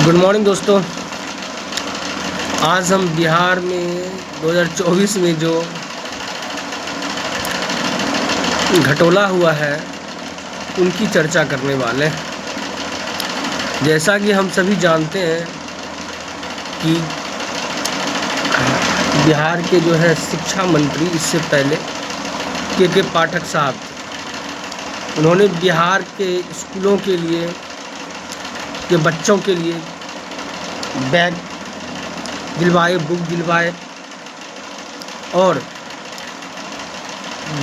Good morning दोस्तों। आज हम बिहार में 2024 में जो घटोला हुआ है उनकी चर्चा करने वाले हैं। जैसा कि हम सभी जानते हैं कि बिहार के जो है शिक्षा मंत्री इससे पहले के पाठक साहब थे। उन्होंने बिहार के स्कूलों के लिए के बच्चों के लिए बैग दिलवाए, बुक दिलवाए और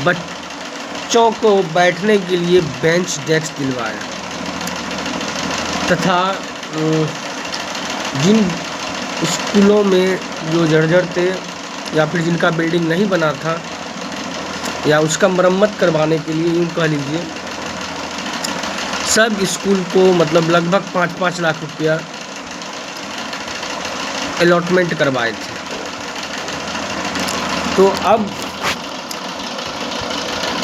बच्चों को बैठने के लिए बेंच डेस्क दिलवाए तथा जिन स्कूलों में जो जर्जर थे या फिर जिनका बिल्डिंग नहीं बना था या उसका मरम्मत करवाने के लिए यूँ कह लीजिए सब स्कूल को मतलब लगभग 5-5 लाख रुपया अलॉटमेंट करवाए थे। तो अब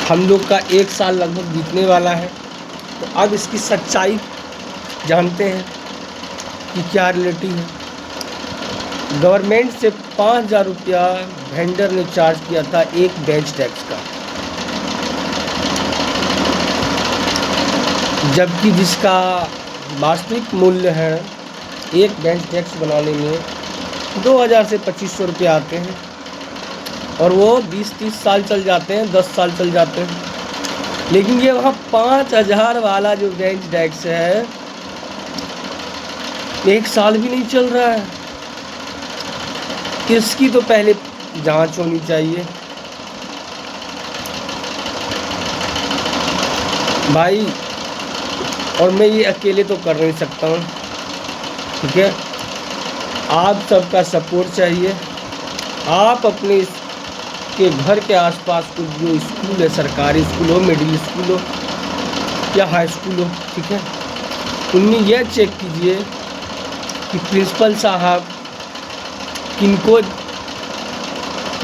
हम लोग का 1 साल लगभग बीतने वाला है, तो अब इसकी सच्चाई जानते हैं कि क्या रियलिटी है। गवर्नमेंट से 5,000 रुपया वेंडर ने चार्ज किया था एक बेंच डेस्क का, जबकि जिसका वास्तविक मूल्य है एक बेंच डेस्क बनाने में 2,000 से 2,500 रुपये आते हैं और वो 20-30 साल चल जाते हैं, 10 साल चल जाते हैं। लेकिन ये वहाँ 5,000 वाला जो बेंच डेस्क है 1 साल भी नहीं चल रहा है। इसकी तो पहले जांच होनी चाहिए भाई। और मैं ये अकेले तो कर नहीं सकता हूँ, ठीक है। आप सबका सपोर्ट चाहिए। आप अपने के घर के आसपास कुछ जो स्कूल है, सरकारी स्कूल हो, मिडिल स्कूल हो या हाई स्कूल हो, ठीक है, उनमें यह चेक कीजिए कि प्रिंसिपल साहब किनको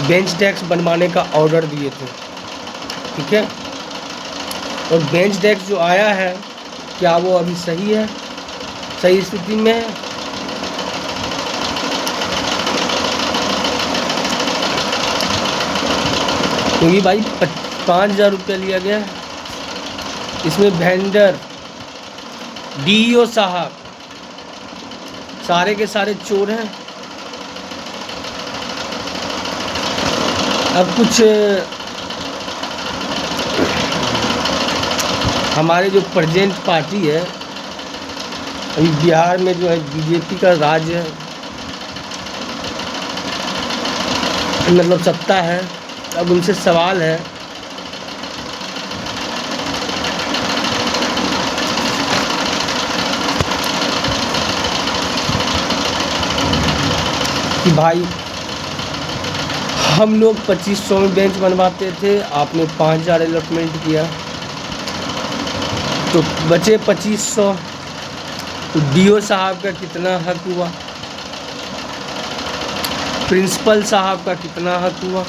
बेंच डेस्क बनवाने का ऑर्डर दिए थे, ठीक है। और बेंच डेस्क जो आया है क्या वो अभी सही है, सही स्थिति में है? क्योंकि भाई 5,000 रुपया लिया गया है। इसमें वेंडर, डीईओ साहब सारे के सारे चोर हैं। अब कुछ हमारे जो प्रेजेंट पार्टी है अभी बिहार में जो है बीजेपी का राज है, मतलब सत्ता है। अब उनसे सवाल है कि भाई हम लोग 2,500 में बेंच बनवाते थे, आपने 5,000 अलॉटमेंट किया, तो बचे 2,500। तो डीओ साहब का कितना हक हुआ, प्रिंसिपल साहब का कितना हक हुआ,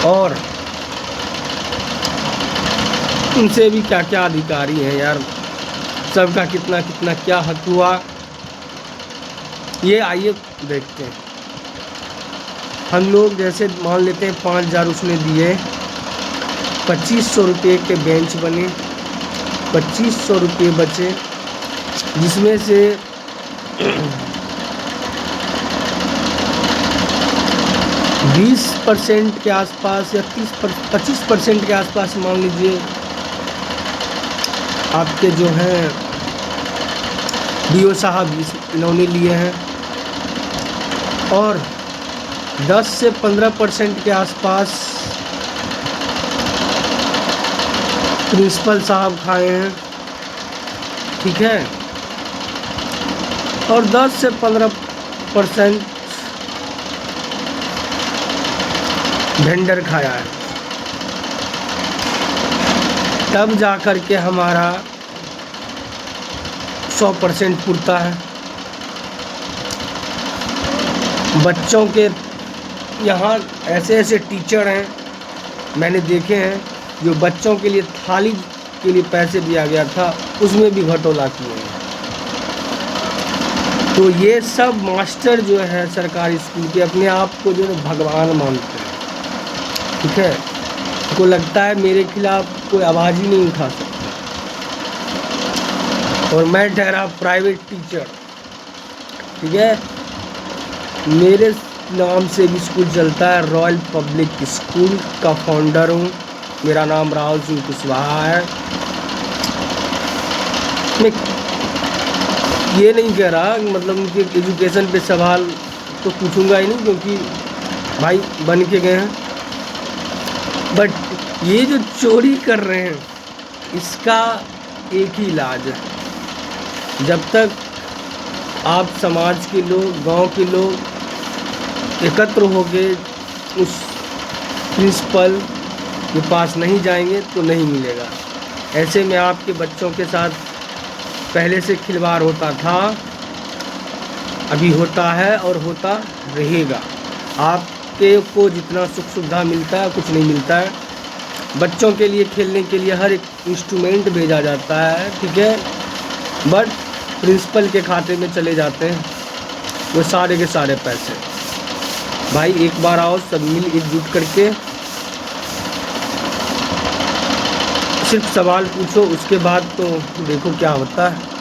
और उनसे भी क्या क्या अधिकारी हैं यार, सबका कितना कितना क्या हक हुआ, ये आइए देखते हैं। हम लोग जैसे मान लेते हैं 5,000 उसने दिए, 2,500 रुपये के बेंच बने, 2,500 रुपये बचे, जिसमें से 20% के आसपास या 25% के आसपास मान लीजिए आपके जो हैं डीओ साहब इन्होंने लिए हैं, और 10 से 15% के आसपास प्रिंसिपल साहब खाए हैं, ठीक है, और 10 से 15% वेंडर खाया है। तब जा कर के हमारा 100% पुरता है। बच्चों के यहाँ ऐसे ऐसे टीचर हैं मैंने देखे हैं जो बच्चों के लिए थाली के लिए पैसे दिया गया था उसमें भी घटोला किए हैं। तो ये सब मास्टर जो है सरकारी स्कूल के अपने आप को जो है भगवान मानते हैं, ठीक है। उनको लगता है मेरे खिलाफ कोई आवाज़ ही नहीं उठा सकता। और मैं ठहरा प्राइवेट टीचर, ठीक है। मेरे नाम से भी स्कूल चलता है, रॉयल पब्लिक स्कूल का फाउंडर हूँ। मेरा नाम राहुल सिंह कुशवाहा है। मैं ये नहीं कह रहा, मतलब उनके एजुकेशन पे सवाल तो पूछूंगा ही नहीं, क्योंकि भाई बन के गए हैं। बट ये जो चोरी कर रहे हैं, इसका एक ही इलाज है। जब तक आप समाज के लोग, गांव के लोग एकत्र होके उस प्रिंसिपल के पास नहीं जाएंगे तो नहीं मिलेगा। ऐसे में आपके बच्चों के साथ पहले से खिलवाड़ होता था, अभी होता है और होता रहेगा। आपके को जितना सुख सुविधा मिलता है कुछ नहीं मिलता है। बच्चों के लिए खेलने के लिए हर एक इंस्ट्रूमेंट भेजा जाता है, ठीक है, बट प्रिंसिपल के खाते में चले जाते हैं वो सारे के सारे पैसे। भाई एक बार आओ, सब मिल एकजुट करके सिर्फ सवाल पूछो, उसके बाद तो देखो क्या होता है।